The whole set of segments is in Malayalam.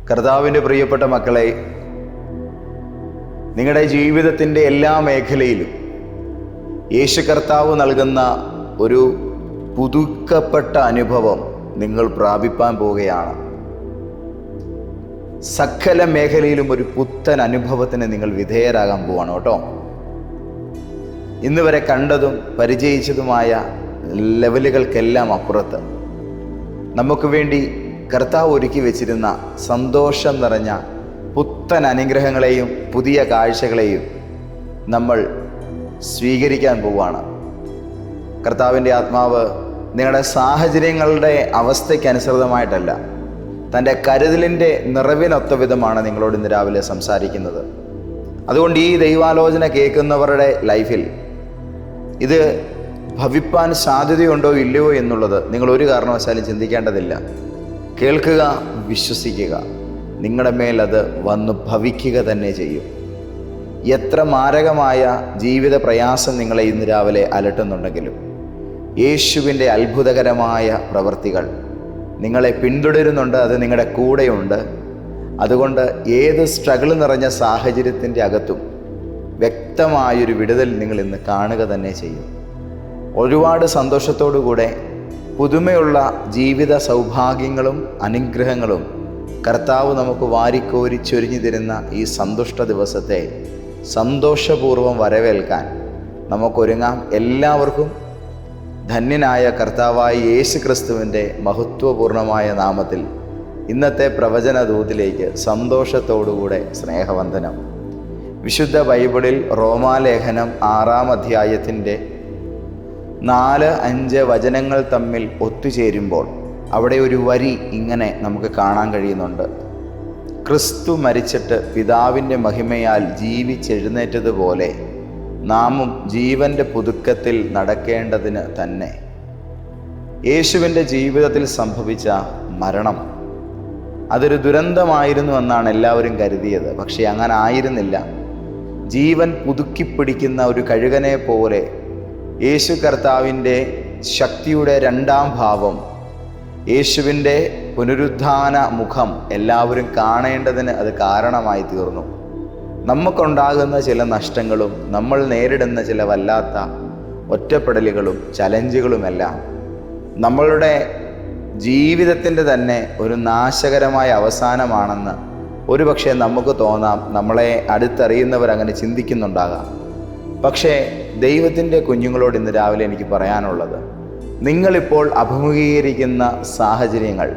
കർത്താവിൻ്റെ പ്രിയപ്പെട്ട മക്കളെ, നിങ്ങളുടെ ജീവിതത്തിൻ്റെ എല്ലാ മേഖലയിലും യേശു കർത്താവ് നൽകുന്ന ഒരു പുതുക്കപ്പെട്ട അനുഭവം നിങ്ങൾ പ്രാപിപ്പാൻ പോവുകയാണ്. സകല മേഖലയിലും ഒരു പുത്തൻ അനുഭവത്തിന് നിങ്ങൾ വിധേയരാകാൻ പോവാണ് കേട്ടോ. ഇന്ന് വരെ കണ്ടതും പരിചയിച്ചതുമായ ലെവലുകൾക്കെല്ലാം അപ്പുറത്ത് നമുക്ക് വേണ്ടി കർത്താവ് ഒരുക്കി വെച്ചിരുന്ന സന്തോഷം നിറഞ്ഞ പുത്തൻ അനുഗ്രഹങ്ങളെയും പുതിയ കാഴ്ചകളെയും നമ്മൾ സ്വീകരിക്കാൻ പോവുകയാണ്. കർത്താവിൻ്റെ ആത്മാവ് നിങ്ങളുടെ സാഹചര്യങ്ങളുടെ അവസ്ഥയ്ക്കനുസൃതമായിട്ടല്ല, തൻ്റെ കരുതലിൻ്റെ നിറവിനൊത്ത വിധമാണ് നിങ്ങളോട് ഇന്ന് രാവിലെ സംസാരിക്കുന്നത്. അതുകൊണ്ട് ഈ ദൈവാലോചന കേൾക്കുന്നവരുടെ ലൈഫിൽ ഇത് ഭവിപ്പാൻ സാധ്യതയുണ്ടോ ഇല്ലയോ എന്നുള്ളത് നിങ്ങൾ ഒരു കാരണവശാലും ചിന്തിക്കേണ്ടതില്ല. കേൾക്കുക, വിശ്വസിക്കുക, നിങ്ങളുടെ മേൽ അത് വന്ന് ഭവിക്കുക തന്നെ ചെയ്യും. എത്ര മാരകമായ ജീവിത പ്രയാസം നിങ്ങളെ ഇന്ന് രാവിലെ അലട്ടുന്നുണ്ടെങ്കിലും യേശുവിൻ്റെ അത്ഭുതകരമായ പ്രവൃത്തികൾ നിങ്ങളെ പിന്തുടരുന്നുണ്ട്. അത് നിങ്ങളുടെ കൂടെയുണ്ട്. അതുകൊണ്ട് ഏത് സ്ട്രഗിൾ നിറഞ്ഞ സാഹചര്യത്തിൻ്റെ അകത്തും വ്യക്തമായൊരു വിടുതൽ നിങ്ങൾ ഇന്ന് കാണുക തന്നെ ചെയ്യും. ഒരുപാട് സന്തോഷത്തോടു കൂടെ പുതുമയുള്ള ജീവിത സൗഭാഗ്യങ്ങളും അനുഗ്രഹങ്ങളും കർത്താവ് നമുക്ക് വാരിക്കോരി ചൊരിഞ്ഞു തരുന്ന ഈ സന്തുഷ്ട ദിവസത്തെ സന്തോഷപൂർവ്വം വരവേൽക്കാൻ നമുക്കൊരുങ്ങാം. എല്ലാവർക്കും ധന്യനായ കർത്താവായ യേശു ക്രിസ്തുവിൻ്റെ മഹത്വപൂർണമായ നാമത്തിൽ ഇന്നത്തെ പ്രവചന ദൂതിലേക്ക് സന്തോഷത്തോടുകൂടെ സ്നേഹവന്ദനം. വിശുദ്ധ ബൈബിളിൽ റോമാലേഖനം 6-ാം അധ്യായത്തിൻ്റെ 4-5 വചനങ്ങൾ തമ്മിൽ ഒത്തുചേരുമ്പോൾ അവിടെ ഒരു വരി ഇങ്ങനെ നമുക്ക് കാണാൻ കഴിയുന്നുണ്ട്. ക്രിസ്തു മരിച്ചിട്ട് പിതാവിൻ്റെ മഹിമയാൽ ജീവിച്ചെഴുന്നേറ്റതുപോലെ നാമും ജീവൻ്റെ പുതുക്കത്തിൽ നടക്കേണ്ടതിന് തന്നെ. യേശുവിൻ്റെ ജീവിതത്തിൽ സംഭവിച്ച മരണം അതൊരു ദുരന്തമായിരുന്നു എന്നാണ് എല്ലാവരും കരുതിയത്. പക്ഷേ അങ്ങനെ ആയിരുന്നില്ല. ജീവൻ പുതുക്കിപ്പിടിക്കുന്ന ഒരു കഴുകനെ പോലെ യേശു കർത്താവിൻ്റെ ശക്തിയുടെ 2-ാം ഭാവം, യേശുവിൻ്റെ പുനരുത്ഥാന മുഖം എല്ലാവരും കാണേണ്ടതിന് അത് കാരണമായി തീർന്നു. നമുക്കുണ്ടാകുന്ന ചില നഷ്ടങ്ങളും നമ്മൾ നേരിടുന്ന ചില വല്ലാത്ത ഒറ്റപ്പെടലുകളും ചലഞ്ചുകളുമെല്ലാം നമ്മളുടെ ജീവിതത്തിൻ്റെ തന്നെ ഒരു നാശകരമായ അവസാനമാണെന്ന് ഒരുപക്ഷെ നമുക്ക് തോന്നാം. നമ്മളെ അടുത്തറിയുന്നവർ അങ്ങനെ ചിന്തിക്കുന്നുണ്ടാകാം. പക്ഷേ ദൈവത്തിൻ്റെ കുഞ്ഞുങ്ങളോട് ഇന്ന് രാവിലെ എനിക്ക് പറയാനുള്ളത്, നിങ്ങളിപ്പോൾ അഭിമുഖീകരിക്കുന്ന സാഹചര്യങ്ങൾ,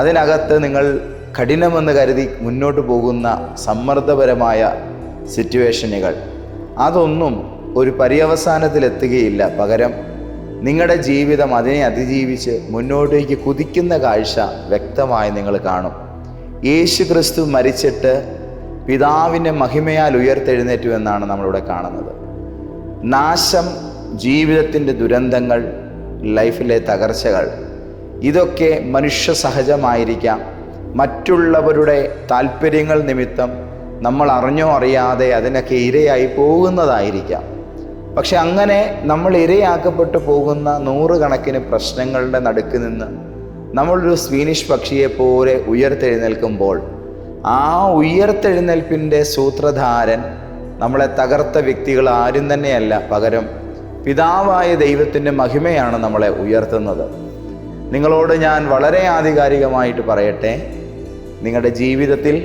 അതിനകത്ത് നിങ്ങൾ കഠിനമെന്ന് കരുതി മുന്നോട്ട് പോകുന്ന സമ്മർദ്ദപരമായ സിറ്റുവേഷനുകൾ, അതൊന്നും ഒരു പര്യവസാനത്തിലെത്തുകയില്ല. പകരം നിങ്ങളുടെ ജീവിതം അതിനെ അതിജീവിച്ച് മുന്നോട്ടേക്ക് കുതിക്കുന്ന കാഴ്ച വ്യക്തമായി നിങ്ങൾ കാണും. യേശു ക്രിസ്തു മരിച്ചിട്ട് പിതാവിൻ്റെ മഹിമയാൽ ഉയർത്തെഴുന്നേറ്റു എന്നാണ് നമ്മളിവിടെ കാണുന്നത്. നാശം, ജീവിതത്തിൻ്റെ ദുരന്തങ്ങൾ, ലൈഫിലെ തകർച്ചകൾ, ഇതൊക്കെ മനുഷ്യ സഹജമായിരിക്കാം. മറ്റുള്ളവരുടെ താല്പര്യങ്ങൾ നിമിത്തം നമ്മൾ അറിഞ്ഞോ അറിയാതെ അതിനൊക്കെ ഇരയായി പോകുന്നതായിരിക്കാം. പക്ഷെ അങ്ങനെ നമ്മൾ ഇരയാക്കപ്പെട്ടു പോകുന്ന 100 കണക്കിന് പ്രശ്നങ്ങളുടെ നടുക്ക് നിന്ന് നമ്മളൊരു സ്വീനിഷ് പക്ഷിയെ പോലെ ഉയർത്തെഴുന്നേൽക്കുമ്പോൾ ആ ഉയർത്തെഴുന്നേൽപ്പിൻ്റെ സൂത്രധാരൻ നമ്മളെ തകർത്ത വ്യക്തികൾ ആരും തന്നെയല്ല, പകരം പിതാവായ ദൈവത്തിൻ്റെ മഹിമയാണ് നമ്മളെ ഉയർത്തുന്നത്. നിങ്ങളോട് ഞാൻ വളരെ ആധികാരികമായിട്ട് പറയട്ടെ, നിങ്ങളുടെ ജീവിതത്തിൽ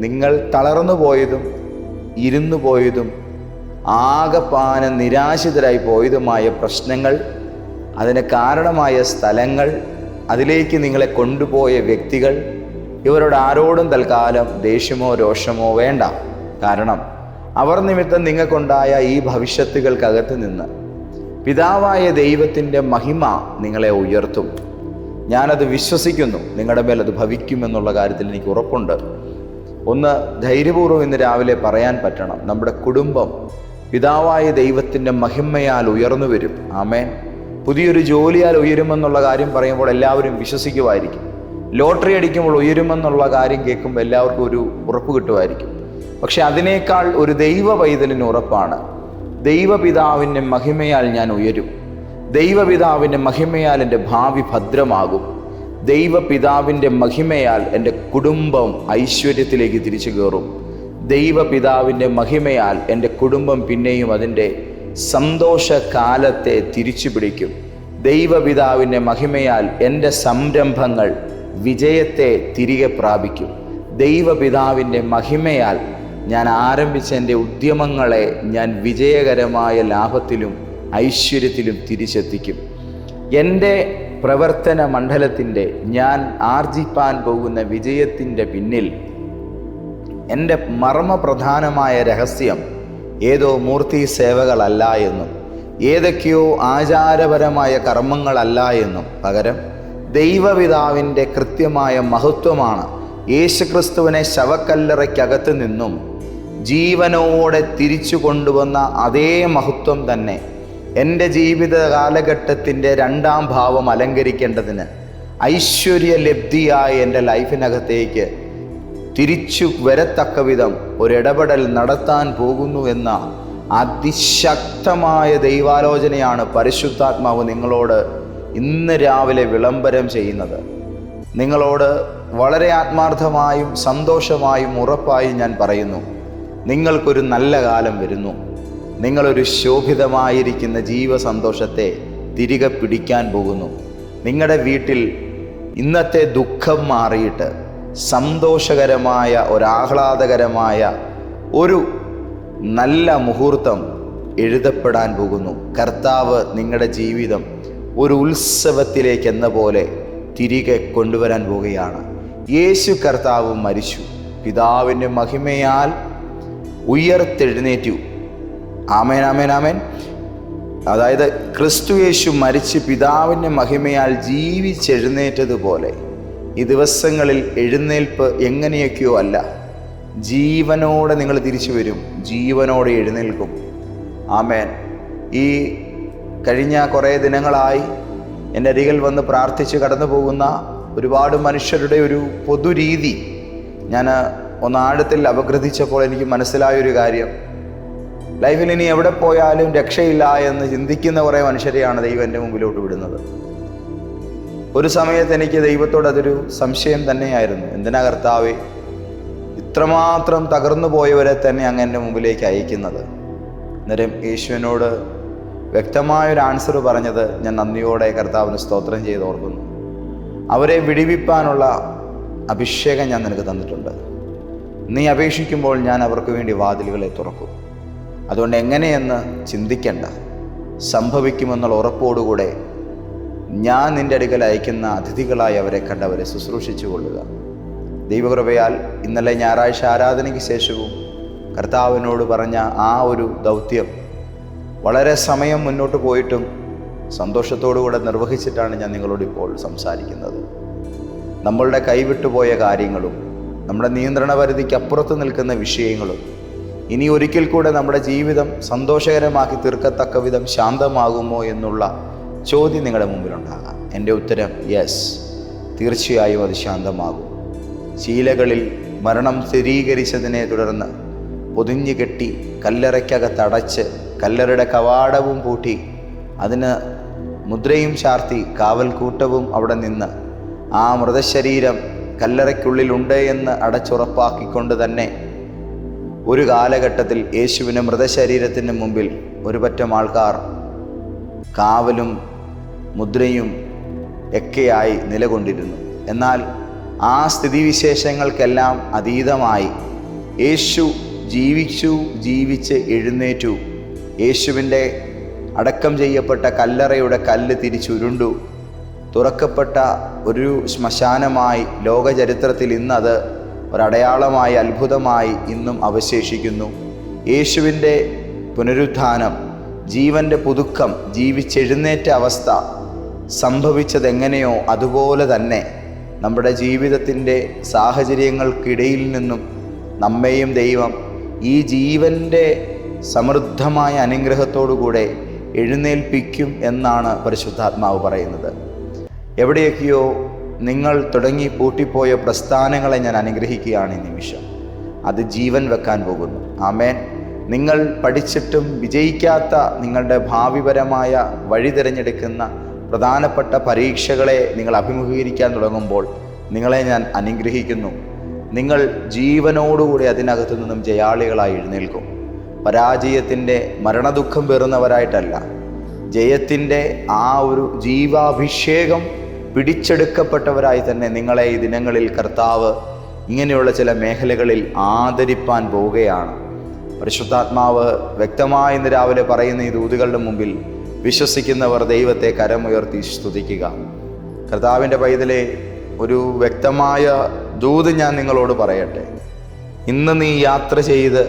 നിങ്ങൾ തളർന്നു പോയതും ഇരുന്നു പോയതും ആകപ്പാന നിരാശിതരായി പോയതുമായ പ്രശ്നങ്ങൾ, അതിന് കാരണമായ സ്ഥലങ്ങൾ, അതിലേക്ക് നിങ്ങളെ കൊണ്ടുപോയ വ്യക്തികൾ, ഇവരോട് ആരോടും തൽക്കാലം ദേഷ്യമോ രോഷമോ വേണ്ട. കാരണം അവർ നിമിത്തം നിങ്ങൾക്കുണ്ടായ ഈ ഭവിഷ്യത്തുകൾക്കകത്ത് നിന്ന് പിതാവായ ദൈവത്തിൻ്റെ മഹിമ നിങ്ങളെ ഉയർത്തും. ഞാനത് വിശ്വസിക്കുന്നു. നിങ്ങളുടെ മേൽ അത് ഭവിക്കുമെന്നുള്ള കാര്യത്തിൽ എനിക്ക് ഉറപ്പുണ്ട്. ഒന്ന് ധൈര്യപൂർവ്വം ഇന്ന് രാവിലെ പറയാൻ പറ്റണം, നമ്മുടെ കുടുംബം പിതാവായ ദൈവത്തിൻ്റെ മഹിമയാൽ ഉയർന്നു വരും. ആമേൻ. പുതിയൊരു ജോലിയാൽ ഉയരുമെന്നുള്ള കാര്യം പറയുമ്പോൾ എല്ലാവരും വിശ്വസിക്കുമായിരിക്കും. ലോട്ടറി അടിക്കുമ്പോൾ ഉയരുമെന്നുള്ള കാര്യം കേൾക്കുമ്പോൾ എല്ലാവർക്കും ഒരു ഉറപ്പ് കിട്ടുമായിരിക്കും. പക്ഷെ അതിനേക്കാൾ ഒരു ദൈവ പൈതലിന് ഉറപ്പാണ്, ദൈവപിതാവിൻ്റെ മഹിമയാൽ ഞാൻ ഉയരും, ദൈവപിതാവിൻ്റെ മഹിമയാൽ എൻ്റെ ഭാവി ഭദ്രമാകും, ദൈവപിതാവിൻ്റെ മഹിമയാൽ എൻ്റെ കുടുംബം ഐശ്വര്യത്തിലേക്ക് തിരിച്ചു കയറും. ദൈവപിതാവിൻ്റെ മഹിമയാൽ എൻ്റെ കുടുംബം പിന്നെയും അതിൻ്റെ സന്തോഷകാലത്തെ തിരിച്ചു പിടിക്കും. ദൈവപിതാവിൻ്റെ മഹിമയാൽ എൻ്റെ സംരംഭങ്ങൾ വിജയത്തെ തിരികെ പ്രാപിക്കും. ദൈവപിതാവിൻ്റെ മഹിമയാൽ ഞാൻ ആരംഭിച്ച എൻ്റെ ഉദ്യമങ്ങളെ ഞാൻ വിജയകരമായ ലാഭത്തിലും ഐശ്വര്യത്തിലും തിരിച്ചെത്തിക്കും. എൻ്റെ പ്രവർത്തന മണ്ഡലത്തിൻ്റെ ഞാൻ ആർജിപ്പാൻ പോകുന്ന വിജയത്തിൻ്റെ പിന്നിൽ എൻ്റെ മർമ്മപ്രധാനമായ രഹസ്യം ഏതോ മൂർത്തി സേവകളല്ല എന്നും ഏതൊക്കെയോ ആചാരപരമായ കർമ്മങ്ങളല്ല എന്നും പകരം ദൈവപിതാവിൻ്റെ കൃത്യമായ മഹത്വമാണ്. യേശുക്രിസ്തുവിനെ ശവക്കല്ലറയ്ക്കകത്ത് നിന്നും ജീവനോടെ തിരിച്ചു കൊണ്ടുവന്ന അതേ മഹത്വം തന്നെ എൻ്റെ ജീവിത കാലഘട്ടത്തിൻ്റെ രണ്ടാം ഭാവം അലങ്കരിക്കേണ്ടതിന് ഐശ്വര്യലബ്ധിയായ എൻ്റെ ലൈഫിനകത്തേക്ക് തിരിച്ചു വരത്തക്ക വിധം ഒരിടപെടൽ നടത്താൻ പോകുന്നു എന്ന അതിശക്തമായ ദൈവാലോചനയാണ് പരിശുദ്ധാത്മാവ് നിങ്ങളോട് ഇന്ന് രാവിലെ വിളംബരം ചെയ്യുന്നത്. നിങ്ങളോട് വളരെ ആത്മാർത്ഥമായും സന്തോഷമായും ഉറപ്പായും ഞാൻ പറയുന്നു, നിങ്ങൾക്കൊരു നല്ല കാലം വരുന്നു. നിങ്ങളൊരു ശോഭിതമായിരിക്കുന്ന ജീവസന്തോഷത്തെ തിരികെ പിടിക്കാൻ പോകുന്നു. നിങ്ങളുടെ വീട്ടിൽ ഇന്നത്തെ ദുഃഖം മാറിയിട്ട് സന്തോഷകരമായ ഒരാഹ്ലാദകരമായ ഒരു നല്ല മുഹൂർത്തം എഴുതപ്പെടാൻ പോകുന്നു. കർത്താവ് നിങ്ങളുടെ ജീവിതം ഒരു ഉത്സവത്തിലേക്ക് എന്ന പോലെ തിരികെ കൊണ്ടുവരാൻ പോവുകയാണ്. യേശു കർത്താവ് മരിച്ചു, പിതാവിൻ്റെ മഹിമയാൽ ഉയർത്തെഴുന്നേറ്റു. ആമേൻ, ആമേൻ, ആമേൻ. അതായത് ക്രിസ്തു യേശു മരിച്ച് പിതാവിൻ്റെ മഹിമയാൽ ജീവിച്ചെഴുന്നേറ്റതുപോലെ ഈ ദിവസങ്ങളിൽ എഴുന്നേൽപ്പ് എങ്ങനെയൊക്കെയോ അല്ല, ജീവനോടെ നിങ്ങൾ തിരിച്ചു വരും, ജീവനോടെ എഴുന്നേൽക്കും. ആമേൻ. ഈ കഴിഞ്ഞ കുറേ ദിനങ്ങളായി എൻ്റെ അരികിൽ വന്ന് പ്രാർത്ഥിച്ച് കടന്നു പോകുന്ന ഒരുപാട് മനുഷ്യരുടെ ഒരു പൊതുരീതി ഞാൻ ഒന്നാഴത്തിൽ അപഗ്രഥിച്ചപ്പോൾ എനിക്ക് മനസ്സിലായൊരു കാര്യം, ലൈഫിൽ ഇനി എവിടെ പോയാലും രക്ഷയില്ല എന്ന് ചിന്തിക്കുന്ന കുറേ മനുഷ്യരെയാണ് ദൈവം എൻ്റെ മുമ്പിലോട്ട് വിടുന്നത്. ഒരു സമയത്ത് എനിക്ക് ദൈവത്തോട് അതൊരു സംശയം തന്നെയായിരുന്നു. എന്തിനാ കർത്താവേ ഇത്രമാത്രം തകർന്നു പോയവരെ തന്നെ അങ്ങ് എൻ്റെ മുമ്പിലേക്ക് അയക്കുന്നത്? അന്നേരം യേശുവിനോട് വ്യക്തമായൊരു ആൻസർ പറഞ്ഞത് ഞാൻ നന്ദിയോടെ കർത്താവിന് സ്തോത്രം ചെയ്ത് ഓർക്കുന്നു. അവരെ വിടിവിപ്പാനുള്ള അഭിഷേകം ഞാൻ നിനക്ക് തന്നിട്ടുണ്ട്. നീ അപേക്ഷിക്കുമ്പോൾ ഞാൻ അവർക്ക് വേണ്ടി വാതിലുകളെ തുറക്കും. അതുകൊണ്ട് എങ്ങനെയെന്ന് ചിന്തിക്കേണ്ട, സംഭവിക്കുമെന്നുള്ള ഉറപ്പോടുകൂടെ ഞാൻ നിൻ്റെ അടുക്കൽ അയക്കുന്ന അതിഥികളായി അവരെ കണ്ടവരെ ശുശ്രൂഷിച്ചു കൊള്ളുക. ദൈവകൃപയാൽ ഇന്നലെ ഞായറാഴ്ച ആരാധനയ്ക്ക് ശേഷവും കർത്താവിനോട് പറഞ്ഞ ആ ഒരു ദൗത്യം വളരെ സമയം മുന്നോട്ട് പോയിട്ടും സന്തോഷത്തോടുകൂടെ നിർവഹിച്ചിട്ടാണ് ഞാൻ നിങ്ങളോട് ഇപ്പോൾ സംസാരിക്കുന്നത്. നമ്മളുടെ കൈവിട്ടുപോയ കാര്യങ്ങളും നമ്മുടെ നിയന്ത്രണ പരിധിക്ക് അപ്പുറത്ത് നിൽക്കുന്ന വിഷയങ്ങളും ഇനി ഒരിക്കൽ കൂടെ നമ്മുടെ ജീവിതം സന്തോഷകരമാക്കി തീർക്കത്തക്ക വിധം ശാന്തമാകുമോ എന്നുള്ള ചോദ്യം നിങ്ങളുടെ മുമ്പിലുണ്ടാകാം. എൻ്റെ ഉത്തരം യെസ്, തീർച്ചയായും അത് ശാന്തമാകും. ശീലകളിൽ മരണം സ്ഥിരീകരിച്ചതിനെ തുടർന്ന് പൊതിഞ്ഞു കെട്ടി കല്ലറയ്ക്കകത്തടച്ച് കല്ലറയുടെ കവാടവും പൂട്ടി അതിന് മുദ്രയും ചാർത്തി കാവൽക്കൂട്ടവും അവിടെ നിന്ന് ആ മൃതശരീരം കല്ലറയ്ക്കുള്ളിലുണ്ട് എന്ന് അടച്ചുറപ്പാക്കിക്കൊണ്ട് തന്നെ ഒരു കാലഘട്ടത്തിൽ യേശുവിൻ്റെ മൃതശരീരത്തിന് മുമ്പിൽ ഒരു പറ്റം ആൾക്കാർ കാവലും മുദ്രയും ഒക്കെയായി നിലകൊണ്ടിരുന്നു. എന്നാൽ ആ സ്ഥിതിവിശേഷങ്ങൾക്കെല്ലാം അതീതമായി യേശു ജീവിച്ച് എഴുന്നേറ്റു. യേശുവിൻ്റെ അടക്കം ചെയ്യപ്പെട്ട കല്ലറയുടെ കല്ല് തിരിച്ചുരുണ്ടു. തുറക്കപ്പെട്ട ഒരു ശ്മശാനമായി ലോകചരിത്രത്തിൽ ഇന്നത് ഒരടയാളമായി അത്ഭുതമായി ഇന്നും അവശേഷിക്കുന്നു. യേശുവിൻ്റെ പുനരുത്ഥാനം, ജീവൻ്റെ പുതുക്കം, ജീവിച്ചെഴുന്നേറ്റ അവസ്ഥ സംഭവിച്ചതെങ്ങനെയോ അതുപോലെ തന്നെ നമ്മുടെ ജീവിതത്തിൻ്റെ സാഹചര്യങ്ങൾക്കിടയിൽ നിന്നും നമ്മെയും ദൈവം ഈ ജീവൻ്റെ സമൃദ്ധമായ അനുഗ്രഹത്തോടുകൂടെ എഴുന്നേൽപ്പിക്കും എന്നാണ് പരിശുദ്ധാത്മാവ് പറയുന്നത്. എവിടെയൊക്കെയോ നിങ്ങൾ തുടങ്ങി പൂട്ടിപ്പോയ പ്രസ്ഥാനങ്ങളെ ഞാൻ അനുഗ്രഹിക്കുകയാണ് ഈ നിമിഷം. അത് ജീവൻ വെക്കാൻ പോകുന്നു. ആമേൻ. നിങ്ങൾ പഠിച്ചിട്ടും വിജയിക്കാത്ത നിങ്ങളുടെ ഭാവിപരമായ വഴി തിരഞ്ഞെടുക്കുന്ന പ്രധാനപ്പെട്ട പരീക്ഷകളെ നിങ്ങൾ അഭിമുഖീകരിക്കാൻ തുടങ്ങുമ്പോൾ നിങ്ങളെ ഞാൻ അനുഗ്രഹിക്കുന്നു. നിങ്ങൾ ജീവനോടുകൂടി അതിനകത്തു നിന്നും ജയാളികളായി എഴുന്നേൽക്കും. പരാജയത്തിൻ്റെ മരണദുഃഖം പേറുന്നവരായിട്ടല്ല, ജയത്തിൻ്റെ ആ ഒരു ജീവാഭിഷേകം പിടിച്ചെടുക്കപ്പെട്ടവരായി തന്നെ നിങ്ങളെ ഈ ദിനങ്ങളിൽ കർത്താവ് ഇങ്ങനെയുള്ള ചില മേഖലകളിൽ ആദരിപ്പാൻ പോവുകയാണ്. പരിശുദ്ധാത്മാവ് വ്യക്തമായി ഇന്ന് രാവിലെ പറയുന്ന ഈ ദൂതുകളുടെ മുമ്പിൽ വിശ്വസിക്കുന്നവർ ദൈവത്തെ കരമുയർത്തി സ്തുതിക്കുക. കർത്താവിൻ്റെ പൈതലെ, ഒരു വ്യക്തമായ ദൂത് ഞാൻ നിങ്ങളോട് പറയട്ടെ. ഇന്ന് നീ യാത്ര ചെയ്ത്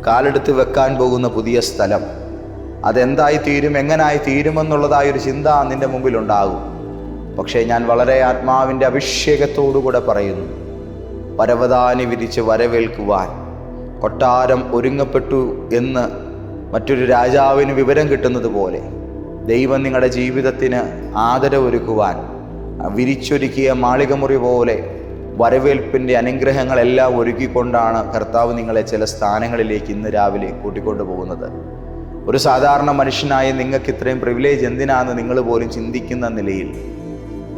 കാലെടുത്ത് വെക്കാൻ പോകുന്ന പുതിയ സ്ഥലം അതെന്തായി തീരും, എങ്ങനായി തീരുമെന്നുള്ളതായൊരു ചിന്ത നിൻ്റെ മുമ്പിലുണ്ടാകും. പക്ഷേ ഞാൻ വളരെ ആത്മാവിൻ്റെ അഭിഷേകത്തോടുകൂടെ പറയുന്നു, പരവതാനി വിരിച്ച് വരവേൽക്കുവാൻ കൊട്ടാരം ഒരുങ്ങപ്പെട്ടു എന്ന് മറ്റൊരു രാജാവിന് വിവരം കിട്ടുന്നത് പോലെ ദൈവം നിങ്ങളുടെ ജീവിതത്തിന് ആദരവൊരുക്കുവാൻ വിരിച്ചൊരുക്കിയ മാളികമുറി പോലെ വരവേൽപ്പിൻ്റെ അനുഗ്രഹങ്ങളെല്ലാം ഒരുക്കിക്കൊണ്ടാണ് കർത്താവ് നിങ്ങളെ ചില സ്ഥാനങ്ങളിലേക്ക് ഇന്ന് രാവിലെ കൂട്ടിക്കൊണ്ടു പോകുന്നത്. ഒരു സാധാരണ മനുഷ്യനായ നിങ്ങൾക്ക് ഇത്രയും പ്രിവിലേജ് എന്തിനാണെന്ന് നിങ്ങൾ പോലും ചിന്തിക്കുന്ന നിലയിൽ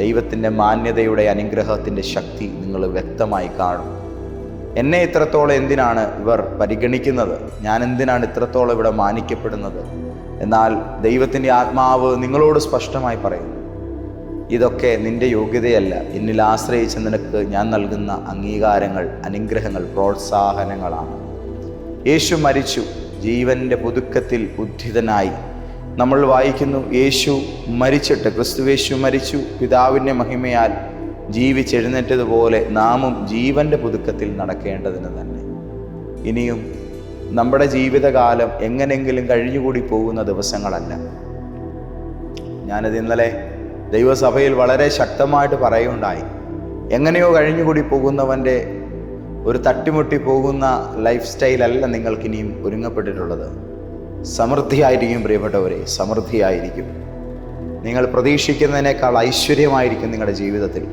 ദൈവത്തിൻ്റെ മാന്യതയുടെ അനുഗ്രഹത്തിൻ്റെ ശക്തി നിങ്ങൾ വ്യക്തമായി കാണും. എന്നെ ഇത്രത്തോളം എന്തിനാണ് ഇവർ പരിഗണിക്കുന്നത്, ഞാൻ എന്തിനാണ് ഇത്രത്തോളം ഇവിടെ മാനിക്കപ്പെടുന്നത്? എന്നാൽ ദൈവത്തിൻ്റെ ആത്മാവ് നിങ്ങളോട് സ്പഷ്ടമായി പറയുന്നു, ഇതൊക്കെ നിൻ്റെ യോഗ്യതയല്ല, എന്നിൽ ആശ്രയിച്ച് നിനക്ക് ഞാൻ നൽകുന്ന അംഗീകാരങ്ങൾ, അനുഗ്രഹങ്ങൾ, പ്രോത്സാഹനങ്ങളാണ്. യേശു മരിച്ചു, ജീവൻ്റെ പുതുക്കത്തിൽ ഉദ്ധിതനായി. നമ്മൾ വായിക്കുന്നു, യേശു മരിച്ചിട്ട്, ക്രിസ്തുവേശു മരിച്ചു, പിതാവിൻ്റെ മഹിമയാൽ ജീവിച്ചെഴുന്നേറ്റതുപോലെ നാമും ജീവൻ്റെ പുതുക്കത്തിൽ നടക്കേണ്ടതിന് തന്നെ. ഇനിയും നമ്മുടെ ജീവിതകാലം എങ്ങനെങ്കിലും കഴിഞ്ഞുകൂടി പോകുന്ന ദിവസങ്ങളല്ല. ഞാനത് ഇന്നലെ ദൈവസഭയിൽ വളരെ ശക്തമായിട്ട് പറയുകയുണ്ടായി. എങ്ങനെയോ കഴിഞ്ഞുകൂടി പോകുന്നവൻ്റെ ഒരു തട്ടിമുട്ടി പോകുന്ന ലൈഫ് സ്റ്റൈലല്ല നിങ്ങൾക്കിനിയും ഒരുങ്ങപ്പെട്ടിട്ടുള്ളത്. സമൃദ്ധിയായിരിക്കും പ്രിയപ്പെട്ടവരെ, സമൃദ്ധിയായിരിക്കും. നിങ്ങൾ പ്രതീക്ഷിക്കുന്നതിനേക്കാൾ ഐശ്വര്യമായിരിക്കും നിങ്ങളുടെ ജീവിതത്തിൽ.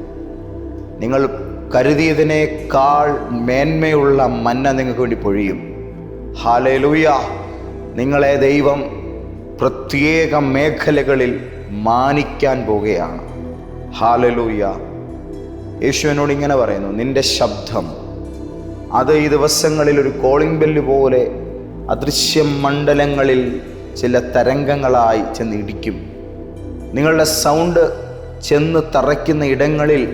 നിങ്ങൾ കരുതിയതിനേക്കാൾ മേന്മയുള്ള മന്ന നിങ്ങൾക്ക് വേണ്ടി പൊഴിയും. ഹല്ലേലൂയ! നിങ്ങളെ ദൈവം പ്രത്യേക മേഖലകളിൽ മാനിക്കാൻ പോവുകയാണ്. ഹല്ലേലൂയ! യേശുവിനോട് ഇങ്ങനെ പറയുന്നു, നിന്റെ ശബ്ദം അത് ഈ ദിവസങ്ങളിൽ ഒരു കോളിംഗ് ബെല്ല് പോലെ അദൃശ്യ മണ്ഡലങ്ങളിൽ ചില തരംഗങ്ങളായി ചെന്ന് ഇടിക്കും. നിങ്ങളുടെ സൗണ്ട് ചെന്ന് തറയ്ക്കുന്ന ഇടങ്ങളിൽ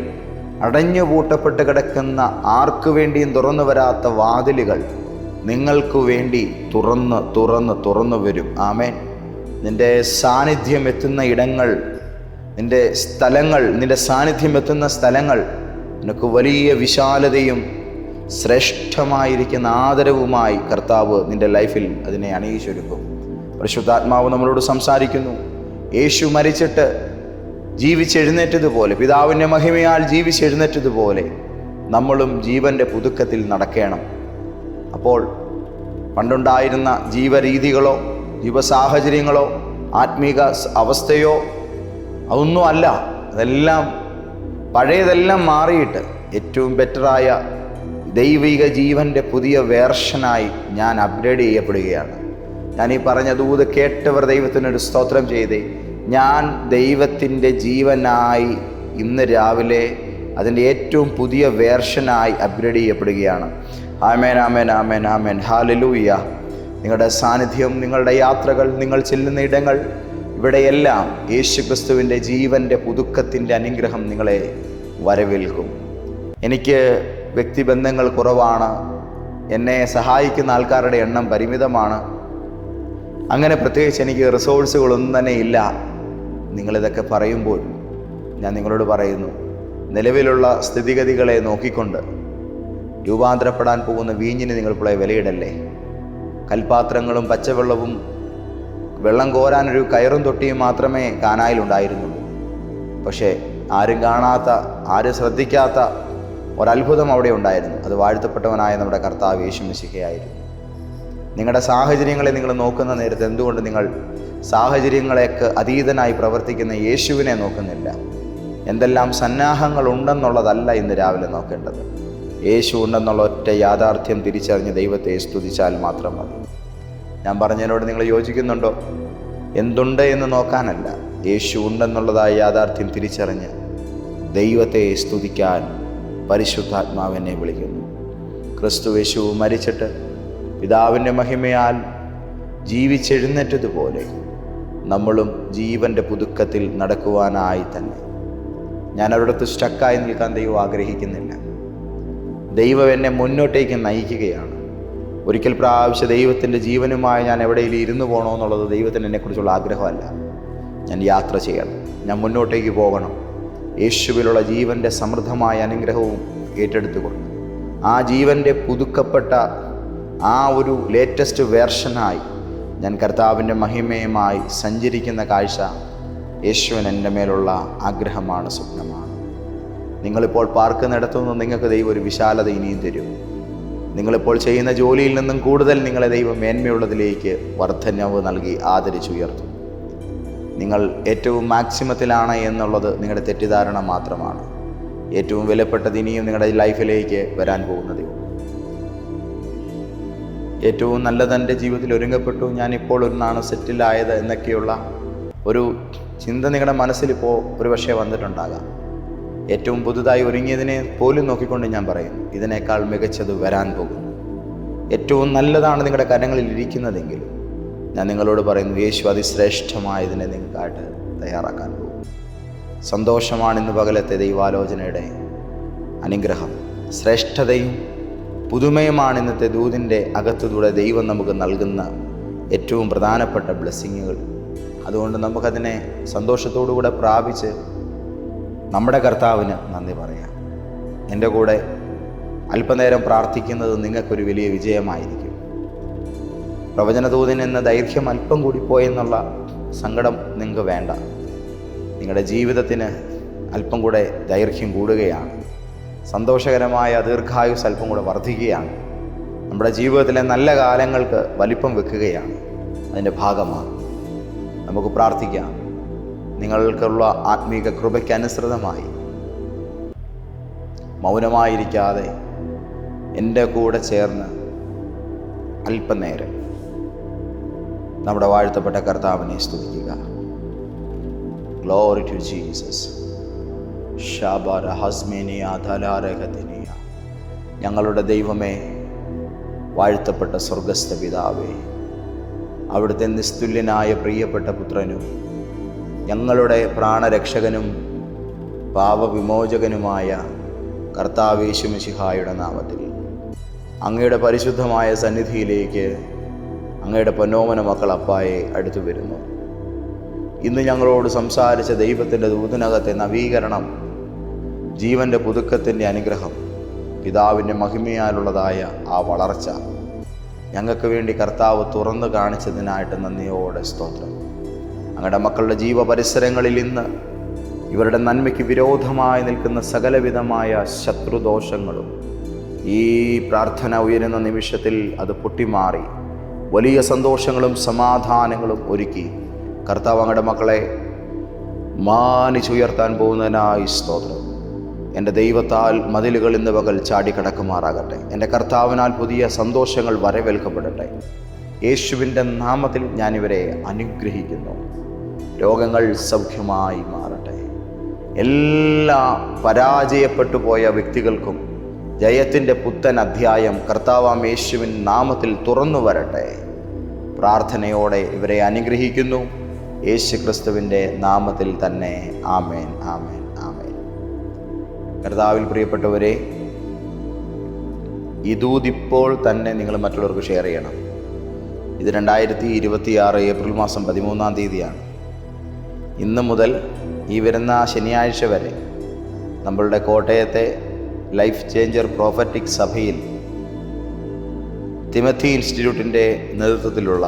അടഞ്ഞുപൂട്ടപ്പെട്ട് കിടക്കുന്ന ആർക്കു വേണ്ടിയും തുറന്നു വരാത്ത വാതിലുകൾ നിങ്ങൾക്ക് വേണ്ടി തുറന്നു വരും. ആമേൻ. നിന്റെ സാന്നിധ്യം എത്തുന്ന ഇടങ്ങൾ, നിന്റെ സ്ഥലങ്ങൾ, നിന്റെ സാന്നിധ്യം എത്തുന്ന സ്ഥലങ്ങൾ നിനക്ക് വലിയ വിശാലതയും ശ്രേഷ്ഠമായിരിക്കുന്ന ആദരവുമായി കർത്താവ് നിന്റെ ലൈഫിൽ അതിനെ അണിയിച്ചൊരുക്കും. പരിശുദ്ധാത്മാവ് നമ്മളോട് സംസാരിക്കുന്നു. യേശു മരിച്ചിട്ട് ജീവിച്ചെഴുന്നേറ്റതുപോലെ, പിതാവിൻ്റെ മഹിമയാൽ ജീവിച്ചെഴുന്നേറ്റതുപോലെ നമ്മളും ജീവൻ്റെ പുതുക്കത്തിൽ നടക്കണം. അപ്പോൾ പണ്ടുണ്ടായിരുന്ന ജീവരീതികളോ ജീവസാഹചര്യങ്ങളോ ആത്മീക അവസ്ഥയോ അതൊന്നും അല്ല. അതെല്ലാം പഴയതെല്ലാം മാറിയിട്ട് ഏറ്റവും ബെറ്ററായ ദൈവിക ജീവൻ്റെ പുതിയ വേർഷനായി ഞാൻ അപ്ഗ്രേഡ് ചെയ്യപ്പെടുകയാണ്. ഞാൻ ഈ പറഞ്ഞ ദൂത് കേട്ടവർ ദൈവത്തിനൊരു സ്തോത്രം ചെയ്തേ. ഞാൻ ദൈവത്തിൻ്റെ ജീവനായി ഇന്ന് രാവിലെ അതിൻ്റെ ഏറ്റവും പുതിയ വേർഷനായി അപ്ഗ്രേഡ് ചെയ്യപ്പെടുകയാണ്. ആമേൻ, ആമേൻ, ആമേൻ, ആമേൻ. ഹല്ലേലൂയ! നിങ്ങളുടെ സാന്നിധ്യം, നിങ്ങളുടെ യാത്രകൾ, നിങ്ങൾ ചെല്ലുന്ന ഇടങ്ങൾ, ഇവിടെയെല്ലാം യേശു ക്രിസ്തുവിൻ്റെ ജീവൻ്റെ പുതുക്കത്തിൻ്റെ അനുഗ്രഹം നിങ്ങളെ വരവേൽക്കും. എനിക്ക് വ്യക്തിബന്ധങ്ങൾ കുറവാണ്, എന്നെ സഹായിക്കുന്ന ആൾക്കാരുടെ എണ്ണം പരിമിതമാണ്, അങ്ങനെ പ്രത്യേകിച്ച് എനിക്ക് റിസോഴ്സുകളൊന്നും തന്നെ ഇല്ല. നിങ്ങളിതൊക്കെ പറയുമ്പോൾ ഞാൻ നിങ്ങളോട് പറയുന്നു, നിലവിലുള്ള സ്ഥിതിഗതികളെ നോക്കിക്കൊണ്ട് രൂപാന്തരപ്പെടാൻ പോകുന്ന വീഞ്ഞിന് നിങ്ങളിപ്പോൾ വിലയിടല്ലേ. കൽപാത്രങ്ങളും പച്ചവെള്ളവും വെള്ളം കോരാനൊരു കയറും തൊട്ടിയും മാത്രമേ കാനായിലുണ്ടായിരുന്നുള്ളൂ. പക്ഷേ ആരും കാണാത്ത, ആരും ശ്രദ്ധിക്കാത്ത ഒരത്ഭുതം അവിടെ ഉണ്ടായിരുന്നു. അത് വാഴ്ത്തപ്പെട്ടവനായ നമ്മുടെ കർത്താവ് യേശു മിശിഹയായിരുന്നു. നിങ്ങളുടെ സാഹചര്യങ്ങളെ നിങ്ങൾ നോക്കുന്ന നേരത്ത് എന്തുകൊണ്ട് നിങ്ങൾ സാഹചര്യങ്ങളെയൊക്കെ അതീതനായി പ്രവർത്തിക്കുന്ന യേശുവിനെ നോക്കുന്നില്ല? എന്തെല്ലാം സന്നാഹങ്ങൾ ഉണ്ടെന്നുള്ളതല്ല ഇന്ന് രാവിലെ നോക്കേണ്ടത്. യേശു ഉണ്ടെന്നുള്ള ഒറ്റ യാഥാർത്ഥ്യം തിരിച്ചറിഞ്ഞ് ദൈവത്തെ സ്തുതിച്ചാൽ മാത്രം മതി. ഞാൻ പറഞ്ഞതിനോട് നിങ്ങൾ യോജിക്കുന്നുണ്ടോ? എന്തുണ്ട് എന്ന് നോക്കാനല്ല, യേശു ഉണ്ടെന്നുള്ളതായ യാഥാർത്ഥ്യം തിരിച്ചറിഞ്ഞ് ദൈവത്തെ സ്തുതിക്കാൻ പരിശുദ്ധാത്മാവിനെ വിളിക്കുന്നു. ക്രിസ്തു യേശു മരിച്ചിട്ട് പിതാവിൻ്റെ മഹിമയാൽ ജീവിച്ചെഴുന്നേറ്റതുപോലെ നമ്മളും ജീവൻ്റെ പുതുക്കത്തിൽ നടക്കുവാനായി തന്നെ. ഞാൻ ഒരിടത്ത് സ്റ്റക്കായി നിൽക്കാൻ ദൈവം ആഗ്രഹിക്കുന്നില്ല. ദൈവം എന്നെ മുന്നോട്ടേക്ക് നയിക്കുകയാണ്. ഒരിക്കൽ പ്രാവശ്യ ദൈവത്തിൻ്റെ ജീവനുമായി ഞാൻ എവിടെയെങ്കിലും ഇരുന്ന് പോകണമെന്നുള്ളത് ദൈവത്തിന് എന്നെക്കുറിച്ചുള്ള ആഗ്രഹമല്ല. ഞാൻ യാത്ര ചെയ്യണം, ഞാൻ മുന്നോട്ടേക്ക് പോകണം. യേശുവിലുള്ള ജീവൻ്റെ സമൃദ്ധമായ അനുഗ്രഹവും ഏറ്റെടുത്തുകൊണ്ട് ആ ജീവൻ്റെ പുതുക്കപ്പെട്ട ആ ഒരു ലേറ്റസ്റ്റ് വേർഷനായി ഞാൻ കർത്താവിൻ്റെ മഹിമയുമായി സഞ്ചരിക്കുന്ന കാഴ്ച യേശുവിന് എൻ്റെ മേലുള്ള ആഗ്രഹമാണ്, സ്വപ്നമാണ്. നിങ്ങളിപ്പോൾ പാർക്കുന്നിടത്തുനിന്ന് നിങ്ങൾക്ക് ദൈവം ഒരു വിശാലത ഇനിയും തരും. നിങ്ങളിപ്പോൾ ചെയ്യുന്ന ജോലിയിൽ നിന്നും കൂടുതൽ നിങ്ങളെ ദൈവം മേന്മയുള്ളതിലേക്ക് വർധനവ് നൽകി ആദരിച്ചുയർത്തും. നിങ്ങൾ ഏറ്റവും മാക്സിമത്തിലാണ് എന്നുള്ളത് നിങ്ങളുടെ തെറ്റിദ്ധാരണ മാത്രമാണ്. ഏറ്റവും വിലപ്പെട്ടത് ഇനിയും നിങ്ങളുടെ ലൈഫിലേക്ക് വരാൻ പോകുന്നതേ ഉള്ളൂ. ഏറ്റവും നല്ലത് എൻ്റെ ജീവിതത്തിൽ ഒരുങ്ങപ്പെട്ടു, ഞാനിപ്പോൾ ഒന്നാണ് സെറ്റിലായത് എന്നൊക്കെയുള്ള ഒരു ചിന്ത നിങ്ങളുടെ മനസ്സിലിപ്പോൾ ഒരു പക്ഷേ വന്നിട്ടുണ്ടാകാം. ഏറ്റവും പുതുതായി ഒരുങ്ങിയതിനെ പോലും നോക്കിക്കൊണ്ട് ഞാൻ പറയുന്നു, ഇതിനേക്കാൾ മികച്ചത് വരാൻ പോകുന്നു. ഏറ്റവും നല്ലതാണ് നിങ്ങളുടെ കരങ്ങളിൽ ഇരിക്കുന്നതെങ്കിൽ ഞാൻ നിങ്ങളോട് പറയുന്നു, യേശു അതിശ്രേഷ്ഠമായതിനെ നിങ്ങൾക്കായിട്ട് തയ്യാറാക്കാൻ പോകും. സന്തോഷമാണ് ഇന്ന് പകലത്തെ ദൈവാലോചനയുടെ അനുഗ്രഹം. ശ്രേഷ്ഠതയും പുതുമയുമാണ് ഇന്നത്തെ ദൂതിൻ്റെ അകത്തുകൂടെ ദൈവം നമുക്ക് നൽകുന്ന ഏറ്റവും പ്രധാനപ്പെട്ട ബ്ലെസ്സിങ്ങുകൾ. അതുകൊണ്ട് നമുക്കതിനെ സന്തോഷത്തോടുകൂടെ പ്രാപിച്ച് നമ്മുടെ കർത്താവിന് നന്ദി പറയാം. എൻ്റെ കൂടെ അല്പനേരം പ്രാർത്ഥിക്കുന്നത് നിങ്ങൾക്കൊരു വലിയ വിജയമായിരിക്കും. പ്രവചനദൂതൻ എന്ന ദൈർഘ്യം അല്പം കൂടി പോയെന്നുള്ള സങ്കടം നിങ്ങൾക്ക് വേണ്ട. നിങ്ങളുടെ ജീവിതത്തിന് അല്പം കൂടെ ദൈർഘ്യം കൂടുകയാണ്. സന്തോഷകരമായ ദീർഘായുസ് അല്പം കൂടെ വർദ്ധിക്കുകയാണ്. നമ്മുടെ ജീവിതത്തിലെ നല്ല കാലങ്ങൾക്ക് വലിപ്പം വെക്കുകയാണ്. അതിൻ്റെ ഭാഗമാണ്. നമുക്ക് പ്രാർത്ഥിക്കാം. നിങ്ങൾക്കുള്ള ആത്മീക കൃപയ്ക്കനുസൃതമായി മൗനമായിരിക്കാതെ എൻ്റെ കൂടെ ചേർന്ന് അല്പനേരം നമ്മുടെ വാഴ്ത്തപ്പെട്ട കർത്താവിനെ സ്തുതിക്കുക. Glory to Jesus. ഞങ്ങളുടെ ദൈവമേ, വാഴ്ത്തപ്പെട്ട സ്വർഗസ്ഥ പിതാവേ, അവിടുത്തെ നിസ്തുല്യനായ പ്രിയപ്പെട്ട പുത്രനും ഞങ്ങളുടെ പ്രാണരക്ഷകനും പാപവിമോചകനുമായ കർത്താവ് യേശു മിശിഹായുടെ നാമത്തിൽ അങ്ങയുടെ പരിശുദ്ധമായ സന്നിധിയിലേക്ക് അങ്ങയുടെ പൊന്നോമന മക്കൾ അപ്പായെ അടുത്തു വരുന്നു. ഇന്ന് ഞങ്ങളോട് സംസാരിച്ച ദൈവത്തിൻ്റെ ദൂതനകത്തെ നവീകരണം, ജീവൻ്റെ പുതുക്കത്തിൻ്റെ അനുഗ്രഹം, പിതാവിൻ്റെ മഹിമയാലുള്ളതായ ആ വളർച്ച ഞങ്ങൾക്ക് വേണ്ടി കർത്താവ് തുറന്നു കാണിച്ചതിനായിട്ട് നന്ദിയോടെ സ്തോത്രം. അങ്ങയുടെ മക്കളുടെ ജീവപരിസരങ്ങളിൽ ഇന്ന് ഇവരുടെ നന്മയ്ക്ക് വിരോധമായി നിൽക്കുന്ന സകലവിധമായ ശത്രുദോഷങ്ങളും ഈ പ്രാർത്ഥന ഉയരുന്ന നിമിഷത്തിൽ അത് പൊട്ടിമാറി വലിയ സന്തോഷങ്ങളും സമാധാനങ്ങളും ഒരുക്കി കർത്താവ് അങ്ങയുടെ മക്കളെ മാനിച്ചുയർത്താൻ പോകുന്നതിനായി സ്തോത്രം. എൻ്റെ ദൈവത്താൽ മതിലുകൾ ഇന്ന് പകൽ ചാടിക്കടക്കുമാറാകട്ടെ. എൻ്റെ കർത്താവിനാൽ പുതിയ സന്തോഷങ്ങൾ വരവേൽക്കപ്പെടട്ടെ. യേശുവിൻ്റെ നാമത്തിൽ ഞാനിവരെ അനുഗ്രഹിക്കുന്നു. രോഗങ്ങൾ സൗഖ്യമായി മാറട്ടെ. എല്ലാ പരാജയപ്പെട്ടു പോയ വ്യക്തികൾക്കും ജയത്തിൻ്റെ പുത്തൻ അധ്യായം കർത്താവാം യേശുവിൻ നാമത്തിൽ തുറന്നു വരട്ടെ. പ്രാർത്ഥനയോടെ ഇവരെ അനുഗ്രഹിക്കുന്നു. യേശു ക്രിസ്തുവിൻ്റെ നാമത്തിൽ തന്നെ. ആമേൻ, ആമേൻ, ആമേൻ. കർത്താവിൽ പ്രിയപ്പെട്ടവരെ, ഈ ദൂതിപ്പോൾ തന്നെ നിങ്ങൾ മറ്റുള്ളവർക്ക് ഷെയർ ചെയ്യണം. ഇത് 2026 ഏപ്രിൽ മാസം 13-ാം തീയതിയാണ്. ഇന്ന് മുതൽ ഈ വരുന്ന ശനിയാഴ്ച വരെ നമ്മളുടെ കോട്ടയത്തെ ലൈഫ് ചേഞ്ചർ പ്രോഫറ്റിക് സഭയിൽ തിമത്തി ഇൻസ്റ്റിറ്റ്യൂട്ടിൻ്റെ നേതൃത്വത്തിലുള്ള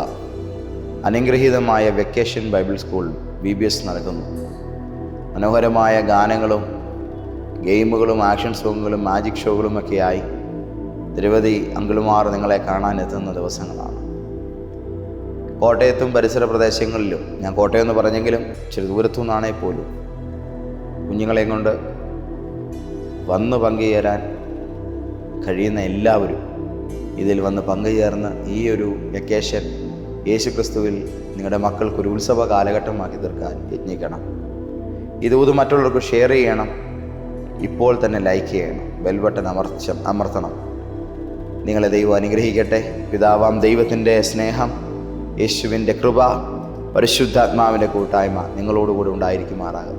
അനുഗ്രഹീതമായ വെക്കേഷൻ ബൈബിൾ സ്കൂൾ VBS നടക്കുന്നു. മനോഹരമായ ഗാനങ്ങളും ഗെയിമുകളും ആക്ഷൻ സോങ്ങുകളും മാജിക് ഷോകളുമൊക്കെയായി നിരവധി അങ്കിളുമാർ നിങ്ങളെ കാണാനെത്തുന്ന ദിവസങ്ങളാണ്. കോട്ടയത്തും പരിസര പ്രദേശങ്ങളിലും, ഞാൻ കോട്ടയം എന്ന് പറഞ്ഞെങ്കിലും ഇച്ചിരി ദൂരത്തു നിന്നാണേ പോലും, കുഞ്ഞുങ്ങളെയും കൊണ്ട് വന്ന് പങ്കുചേരാൻ കഴിയുന്ന എല്ലാവരും ഇതിൽ വന്ന് പങ്കുചേർന്ന് ഈ ഒരു വെക്കേഷൻ യേശുക്രിസ്തുവിൽ നിങ്ങളുടെ മക്കൾക്കൊരു ഉത്സവ കാലഘട്ടമാക്കി തീർക്കാൻ യത്നിക്കണം. ഇത് മറ്റുള്ളവർക്ക് ഷെയർ ചെയ്യണം. ഇപ്പോൾ തന്നെ ലൈക്ക് ചെയ്യണം. ബെൽ ബട്ടൺ അമർത്തണം. നിങ്ങളെ ദൈവം അനുഗ്രഹിക്കട്ടെ. പിതാവാം ദൈവത്തിൻ്റെ സ്നേഹം, യേശുവിൻ്റെ കൃപ, പരിശുദ്ധാത്മാവിൻ്റെ കൂട്ടായ്മ നിങ്ങളോടുകൂടി ഉണ്ടായിരിക്കുമാറാകും.